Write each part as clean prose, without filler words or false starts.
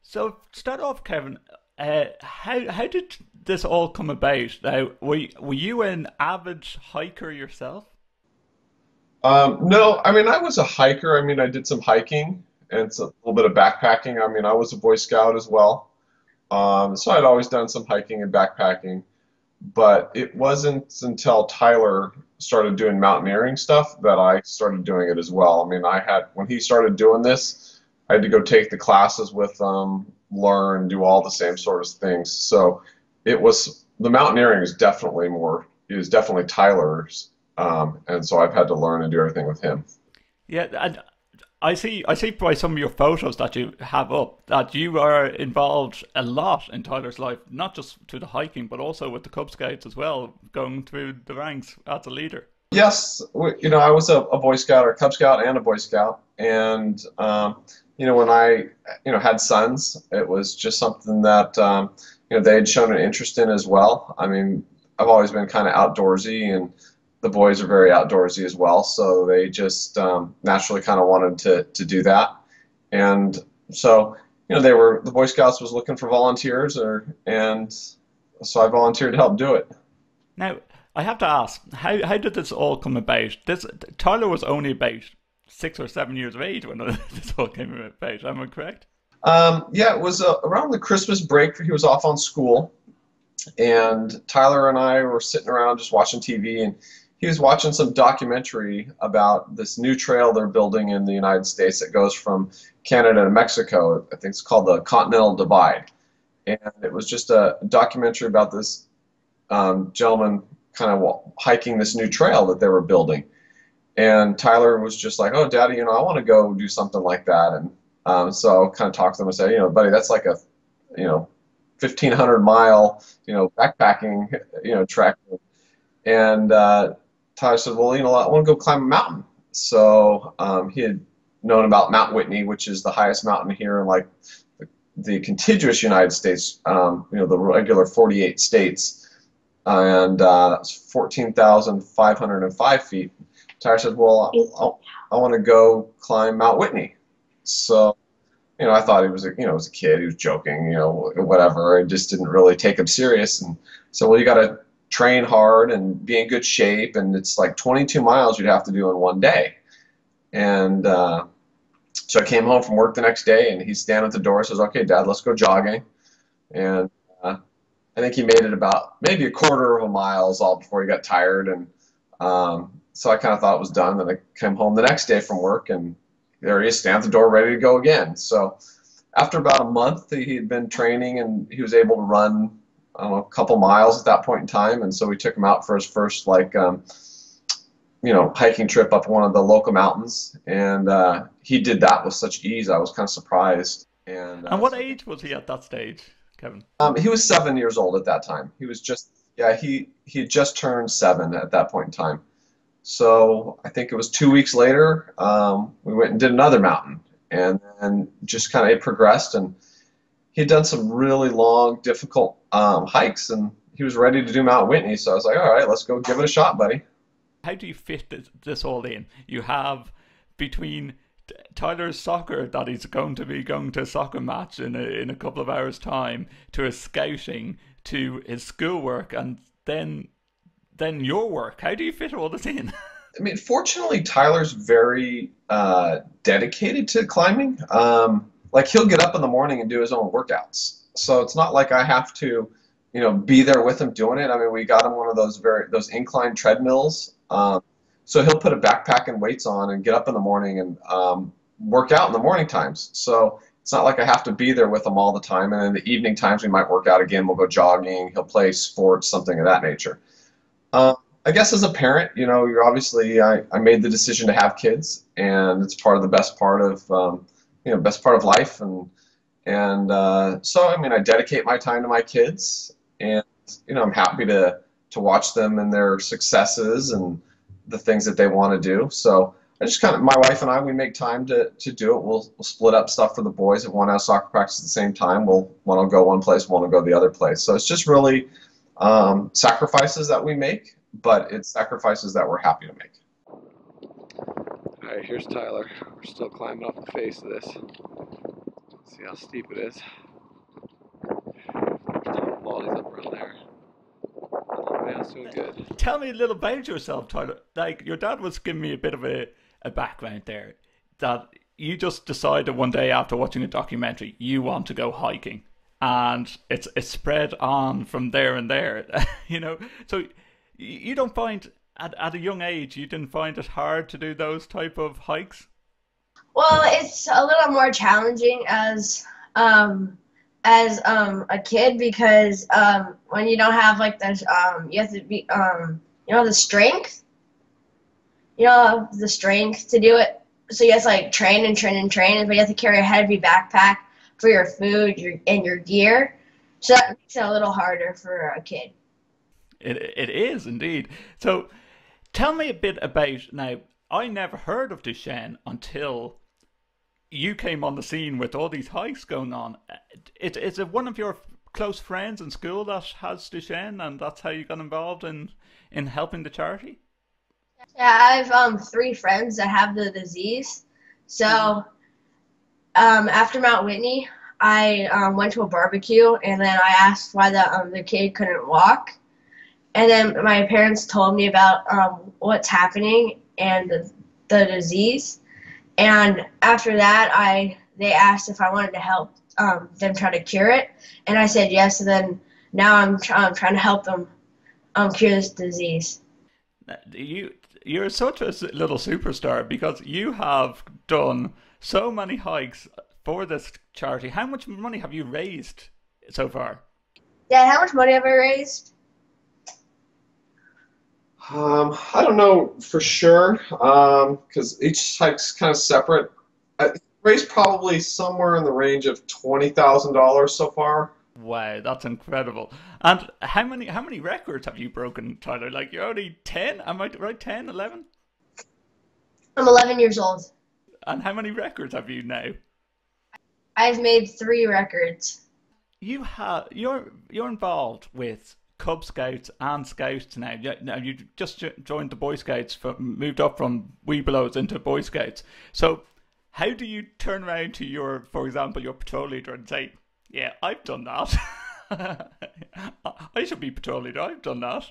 So start off, Kevin. How did this all come about? Now, were you an avid hiker yourself? No, I mean, I was a hiker. I mean, I did some hiking and a little bit of backpacking. I mean, I was a Boy Scout as well. So I'd always done some hiking and backpacking, but it wasn't until Tyler started doing mountaineering stuff that I started doing it as well. I mean, when he started doing this, I had to go take the classes with them, learn, do all the same sort of things. So the mountaineering is definitely Tyler's. And so I've had to learn and do everything with him. Yeah, and I see by some of your photos that you have up that you are involved a lot in Tyler's life, not just through the hiking, but also with the Cub Scouts as well, going through the ranks as a leader. Yes, I was a Boy Scout or Cub Scout and a Boy Scout, and when I had sons, it was just something that they had shown an interest in as well. I mean, I've always been kind of outdoorsy, and the boys are very outdoorsy as well, so they just naturally kind of wanted to do that, and so the Boy Scouts was looking for volunteers, and so I volunteered to help do it. Now, I have to ask, how did this all come about? This Tyler was only about 6 or 7 years of age when this all came about. Am I correct? Yeah, it was around the Christmas break. He was off on school, and Tyler and I were sitting around just watching TV, and he was watching some documentary about this new trail they're building in the United States that goes from Canada to Mexico. I think it's called the Continental Divide, and it was just a documentary about this gentleman kind of hiking this new trail that they were building. And Tyler was just like, "Oh, Daddy, I want to go do something like that." And so I kind of talked to him and said, "Buddy, that's like a, you know, 1,500 mile, backpacking, trek." And Tyler said, "Well, I want to go climb a mountain." So he had known about Mount Whitney, which is the highest mountain here in like the contiguous United States, the regular 48 states, and that's 14,505 feet. Tyler said, "Well, I want to go climb Mount Whitney." So, I thought he was was a kid. He was joking, whatever. I just didn't really take him serious. And so, well, you got to train hard and be in good shape. And it's like 22 miles you'd have to do in one day. And so I came home from work the next day, and he's standing at the door. Says, "Okay, Dad, let's go jogging." And I think he made it about maybe a quarter of a mile is all before he got tired. And so I kind of thought it was done. Then I came home the next day from work, and there he is, standing at the door, ready to go again. So after about a month, he had been training, and he was able to run, I don't know, a couple miles at that point in time. And so we took him out for his first, like, hiking trip up one of the local mountains. And he did that with such ease. I was kind of surprised. And And what age was he at that stage, Kevin? he was 7 years old at that time. He was just, yeah, he had just turned 7 at that point in time. So I think it was 2 weeks later, we went and did another mountain, and then just kind of it progressed, and he'd done some really long, difficult hikes, and he was ready to do Mount Whitney. So I was like, all right, let's go give it a shot, buddy. How do you fit this all in? You have between Tyler's soccer that he's going to be going to a soccer match in a couple of hours' time, to his scouting, to his schoolwork, and then your work. How do you fit all this in? I mean, fortunately, Tyler's very dedicated to climbing. Like he'll get up in the morning and do his own workouts. So it's not like I have to, be there with him doing it. I mean, we got him one of those incline treadmills. So he'll put a backpack and weights on and get up in the morning and work out in the morning times. So it's not like I have to be there with him all the time. And in the evening times, we might work out again. We'll go jogging. He'll play sports, something of that nature. Um, I guess as a parent, you're obviously I made the decision to have kids, and it's part of the best part of life, and so I mean I dedicate my time to my kids, and I'm happy to watch them and their successes and the things that they want to do. So I just kind of my wife and I we make time to do it. We'll split up stuff for the boys. If one has soccer practice at the same time, one will go one place, one will go the other place. So it's just really sacrifices that we make, but it's sacrifices that we're happy to make. All right, here's Tyler. We're still climbing up the face of this. See how steep it is. Top quality's up around there. Oh man, it's doing good. Tell me a little about yourself, Tyler. Like, your dad was giving me a bit of a background there, that you just decided one day after watching a documentary you want to go hiking, and it's spread on from there and there. you know, so you don't find at a young age you didn't find it hard to do those type of hikes. Well, it's a little more challenging a kid because when you don't have like this you have to be the strength to do it. So you have to like train and train and train, but you have to carry a heavy backpack for your food, your gear. So that makes it a little harder for a kid. It is indeed. So tell me a bit about now. I never heard of Duchenne until you came on the scene with all these hikes going on. Is it one of your close friends in school that has Duchenne, and that's how you got involved in helping the charity? Yeah, I have three friends that have the disease. So after Mount Whitney, I went to a barbecue, and then I asked why the kid couldn't walk. And then my parents told me about what's happening and the disease. And after that, they asked if I wanted to help them try to cure it, and I said yes. And then now I'm trying to help them cure this disease. You're such a little superstar because you have done so many hikes for this charity. How much money have you raised so far? Dad, how much money have I raised? I don't know for sure because each hike's kind of separate. I raised probably somewhere in the range of $20,000 so far. Wow, that's incredible. And how many records have you broken, Tyler? Like, you're only 10? Am I right? 10, 11? I'm 11 years old. And how many records have you now? I've made 3 records. You're involved with Cub Scouts and Scouts now. Now you just joined the Boy Scouts, moved up from Webelos into Boy Scouts. So how do you turn around to for example, your patrol leader and say, "Yeah, I've done that. I should be patrol leader. I've done that."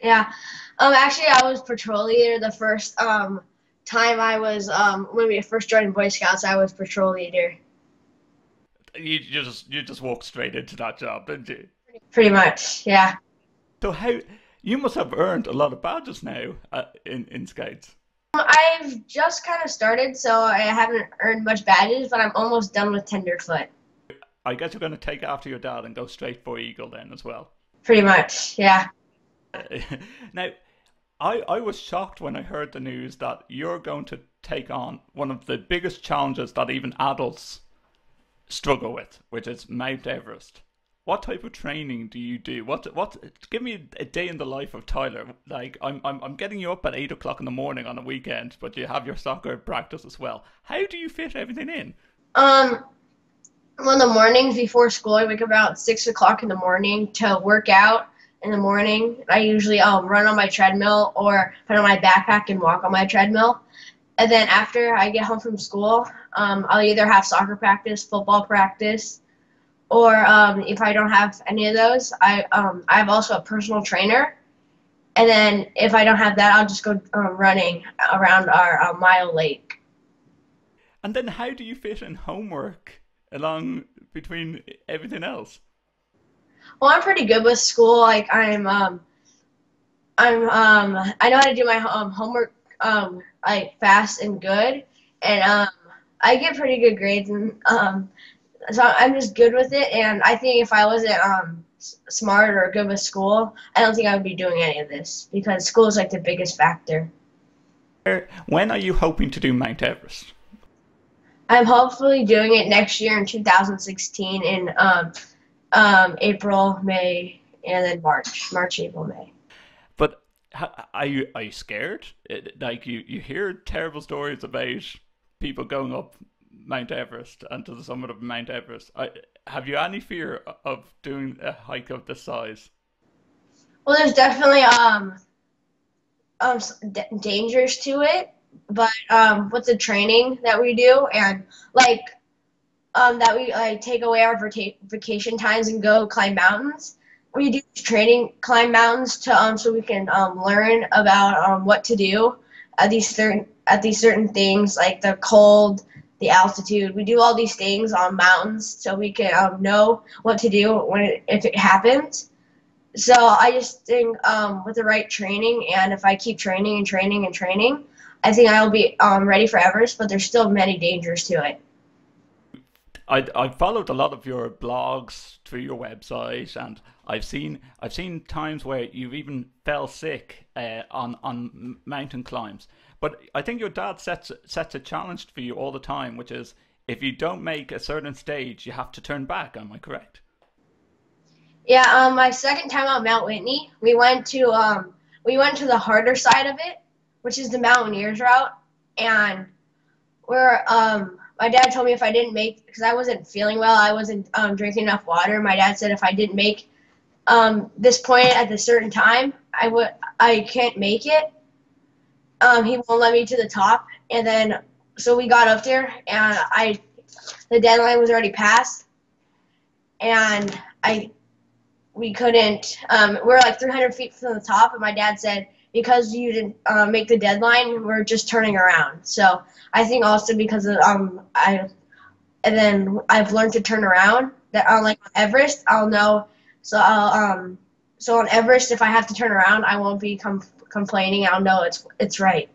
Yeah. Actually, I was patrol leader the first time I was when we first joined Boy Scouts. I was patrol leader. You just walked straight into that job, didn't you? Pretty much, yeah. So how you must have earned a lot of badges now in Scouts. I've just kind of started, so I haven't earned much badges, but I'm almost done with Tenderfoot. I guess you're going to take after your dad and go straight for Eagle then as well. Pretty much, yeah. Now, I was shocked when I heard the news that you're going to take on one of the biggest challenges that even adults struggle with, which is Mount Everest. What type of training do you do? What? Give me a day in the life of Tyler. Like, I'm getting you up at 8 o'clock in the morning on a weekend, but you have your soccer practice as well. How do you fit everything in? Well, in the mornings before school, I wake up about 6 o'clock in the morning to work out. In the morning, I usually run on my treadmill or put on my backpack and walk on my treadmill. And then after I get home from school, I'll either have soccer practice, football practice, or if I don't have any of those, I have also a personal trainer. And then if I don't have that, I'll just go running around our mile lake. And then how do you fit in homework along between everything else? Well, I'm pretty good with school. Like I know how to do my homework like fast and good, and I get pretty good grades, and so I'm just good with it. And I think if I wasn't smart or good with school, I don't think I would be doing any of this because school is like the biggest factor. When are you hoping to do Mount Everest? I'm hopefully doing it next year in 2016 in April, May, and then March, April, May. But are you scared? Like you hear terrible stories about people going up Mount Everest and to the summit of Mount Everest. Have you any fear of doing a hike of this size? Well, there's definitely dangers to it, but with the training that we do and like that we like take away our vacation times and go climb mountains. We do training climb mountains to so we can learn about what to do at these certain things like the cold, the altitude. We do all these things on mountains so we can know what to do if it happens. So I just think with the right training, and if I keep training and training and training, I think I'll be ready for Everest. But there's still many dangers to it. I've followed a lot of your blogs through your website, and I've seen times where you've even fell sick on mountain climbs. But I think your dad sets a challenge for you all the time, which is if you don't make a certain stage, you have to turn back. Am I correct? Yeah, my second time on Mount Whitney, we went to the harder side of it, which is the Mountaineers route, and we're my dad told me if I didn't make, because I wasn't feeling well, I wasn't drinking enough water. My dad said if I didn't make this point at a certain time, I can't make it. He won't let me to the top, and then so we got up there, and the deadline was already passed, and we couldn't. We're like 300 feet from the top, and my dad said, because you didn't make the deadline, we're just turning around. So I think also because of I've learned to turn around. That like on Everest, I'll know. So so on Everest, if I have to turn around, I won't be complaining. I'll know it's right.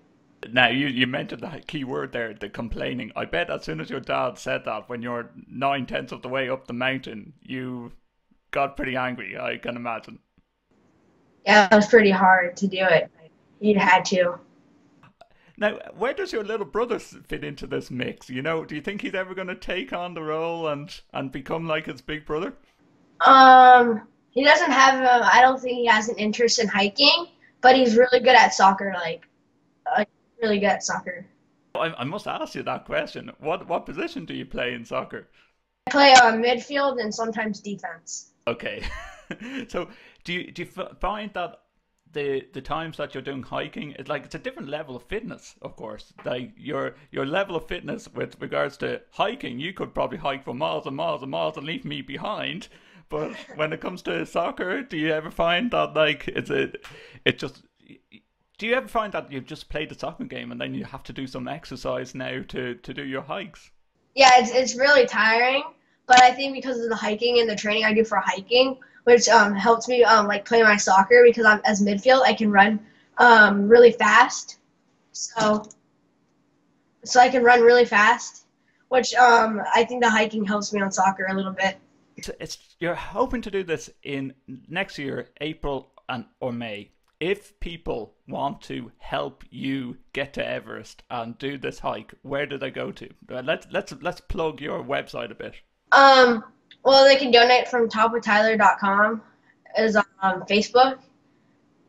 Now you mentioned that key word there, the complaining. I bet as soon as your dad said that, when you're 9/10 of the way up the mountain, you got pretty angry, I can imagine. Yeah, it was pretty hard to do it. You'd had to. Now, where does your little brother fit into this mix? You know, do you think he's ever going to take on the role and become like his big brother? He doesn't have I don't think he has an interest in hiking, but he's really good at soccer. Really good at soccer. I must ask you that question. What position do you play in soccer? I play midfield and sometimes defense. Okay. So do you find that the times that you're doing hiking, it's a different level of fitness, of course. Like your level of fitness with regards to hiking, you could probably hike for miles and miles and miles and leave me behind. But when it comes to soccer, do you ever find that do you ever find that you've just played a soccer game and then you have to do some exercise now to do your hikes? Yeah, it's really tiring, but I think because of the hiking and the training I do for hiking, which helps me like play my soccer, because I'm as midfield I can run really fast, so I can run really fast, which I think the hiking helps me on soccer a little bit. You're hoping to do this in next year, April or May. If people want to help you get to Everest and do this hike, where do they go to? Let's plug your website a bit. Well, they can donate from topwithtyler.com is on Facebook,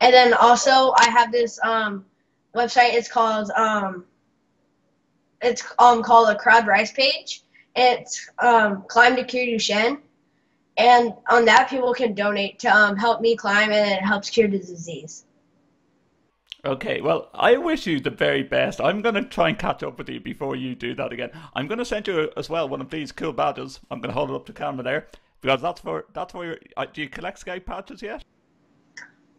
and then also I have this website. It's called a Crowd Rise page. It's Climb to Cure Duchene, and on that people can donate to help me climb, and it helps cure the disease. Okay, well, I wish you the very best. I'm going to try and catch up with you before you do that again. I'm going to send you as well one of these cool badges. I'm going to hold it up to camera there, because that's for your. Do you collect Scout badges yet?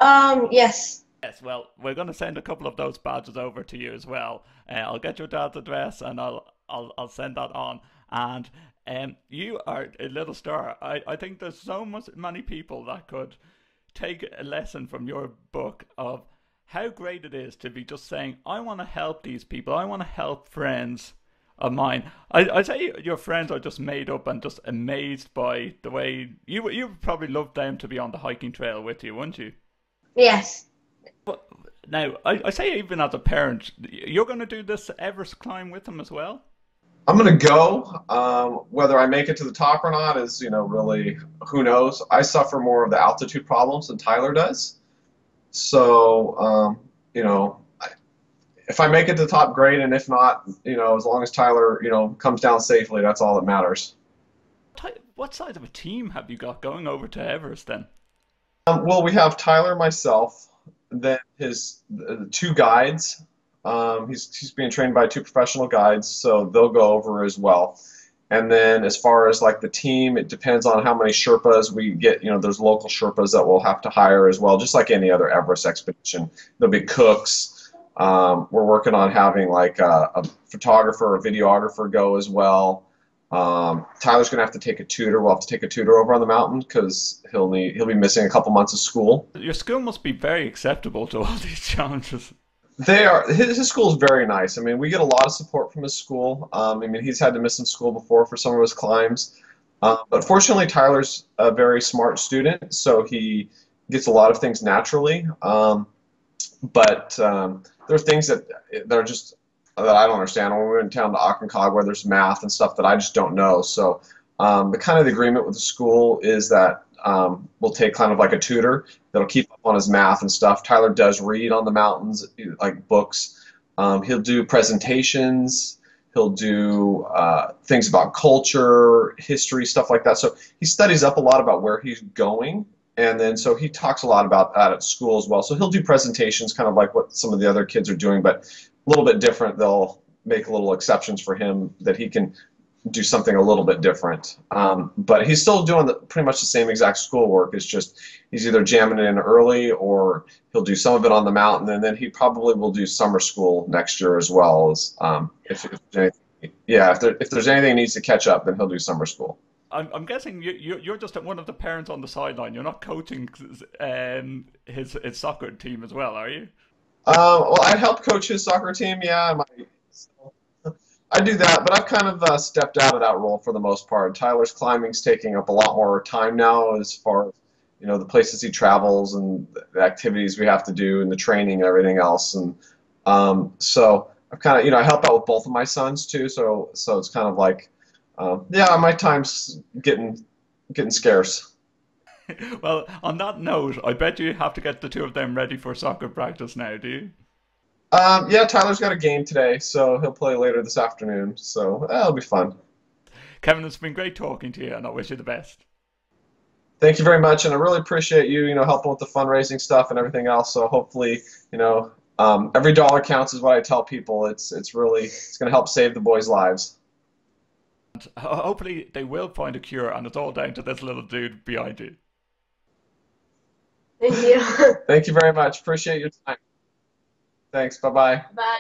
Yes. Yes. Well, we're going to send a couple of those badges over to you as well. I'll get your dad's address and I'll send that on. And you are a little star. I think there's so many people that could take a lesson from your book of how great it is to be just saying, I want to help these people. I want to help friends of mine. I say your friends are just made up and just amazed by the way you would probably love them to be on the hiking trail with you, wouldn't you? Yes. But now, I say even as a parent, you're going to do this Everest climb with them as well? I'm going to go. Whether I make it to the top or not is, really, who knows. I suffer more of the altitude problems than Tyler does. So, if I make it to the top, great. And if not, as long as Tyler, comes down safely, that's all that matters. What size of a team have you got going over to Everest then? Well, we have Tyler, myself, then his two guides. He's being trained by two professional guides, so they'll go over as well. And then as far as like the team, it depends on how many Sherpas we get. There's local Sherpas that we'll have to hire as well, just like any other Everest expedition. There'll be cooks. We're working on having like a photographer or videographer go as well. Tyler's going to have to take a tutor. We'll have to take a tutor over on the mountain because he'll be missing a couple months of school. Your school must be very acceptable to all these challenges. They are. His school is very nice. I mean, we get a lot of support from his school. I mean, he's had to miss some school before for some of his climbs. But fortunately, Tyler's a very smart student, so he gets a lot of things naturally. But there are things that are just that I don't understand. When we went down to Aconcagua, there's math and stuff that I just don't know. So the agreement with the school is that we'll take kind of like a tutor that'll keep up on his math and stuff. Tyler does read on the mountains, like books. He'll do presentations. He'll do things about culture, history, stuff like that. So he studies up a lot about where he's going. And then so he talks a lot about that at school as well. So he'll do presentations kind of like what some of the other kids are doing, but a little bit different. They'll make little exceptions for him that he can do something a little bit different. But he's still doing pretty much the same exact schoolwork. It's just he's either jamming it in early or he'll do some of it on the mountain, and then he probably will do summer school next year as well. As if there's anything he needs to catch up, then he'll do summer school. I'm guessing you're just one of the parents on the sideline. You're not coaching his soccer team as well, are you? Well, I help coach his soccer team. Yeah, I do that, but I've kind of stepped out of that role for the most part. Tyler's climbing's taking up a lot more time now as far as the places he travels and the activities we have to do and the training and everything else. And so I've kind of I help out with both of my sons too. So it's kind of like my time's getting scarce. Well, on that note, I bet you have to get the two of them ready for soccer practice now, do you? Yeah, Tyler's got a game today, so he'll play later this afternoon. So it'll be fun. Kevin, it's been great talking to you, and I wish you the best. Thank you very much, and I really appreciate you, helping with the fundraising stuff and everything else. So hopefully, every dollar counts is what I tell people. It's going to help save the boys' lives. Hopefully they will find a cure, and it's all down to this little dude behind you. Thank you. Thank you very much. Appreciate your time. Thanks. Bye-bye. Bye.